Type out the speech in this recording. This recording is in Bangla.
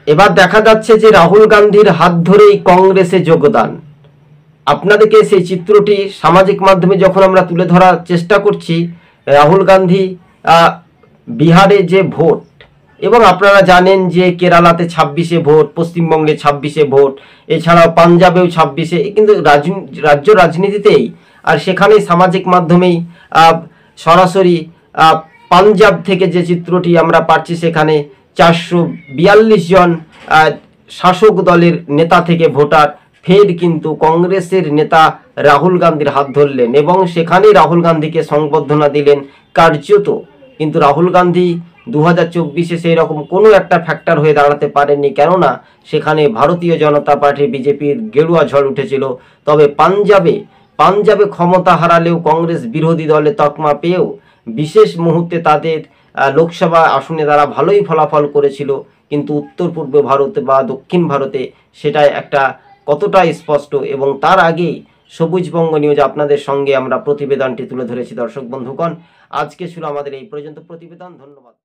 এবার দেখা যাচ্ছে যে রাহুল গান্ধীর হাত ধরেই কংগ্রেসে যোগদান। আপনাদেরকে সেই চিত্রটি সামাজিক মাধ্যমে যখন আমরা তুলে ধরার চেষ্টা করছি, রাহুল গান্ধী বিহারে যে ভোট, এবং আপনারা জানেন যে কেরালাতে 26-এ ভোট, পশ্চিমবঙ্গে 26-এ ভোট, এছাড়াও পাঞ্জাবেও 26-এ, কিন্তু রাজ্য রাজনীতিতেই আর সেখানেই সামাজিক মাধ্যমেই সরাসরি পাঞ্জাব থেকে যে চিত্রটি আমরা পাচ্ছি, সেখানে 442 জন শাসক দলের নেতা থেকে ভোটার ফের কিন্তু কংগ্রেসের নেতা রাহুল গান্ধীর হাত ধরলেন এবং সেখানেই রাহুল গান্ধীকে সংবর্ধনা দিলেন কার্যত। কিন্তু রাহুল গান্ধী 2024-এ সেই রকম কোনো একটা ফ্যাক্টর হয়ে দাঁড়াতে পারেননি, কেননা সেখানে ভারতীয় জনতা পার্টি বিজেপির গেরুয়া ঝড় উঠেছিল। তবে পাঞ্জাবে ক্ষমতা হারালেও কংগ্রেস বিরোধী দলে তকমা পেয়েও বিশেষ মুহূর্তে তাদের লোকসভা আসনে তারা ভালোই ফলাফল করেছিল, কিন্তু উত্তর পূর্ব ভারতে বা দক্ষিণ ভারতে সেটা একটা কতটা স্পষ্ট। এবং তার আগেই সবুজবঙ্গ নিউজ আপনাদের সঙ্গে আমরা প্রতিবেদনটি তুলে ধরেছি। দর্শক বন্ধুগণ, আজকে ছিল আমাদের এই পর্যন্ত প্রতিবেদন। ধন্যবাদ।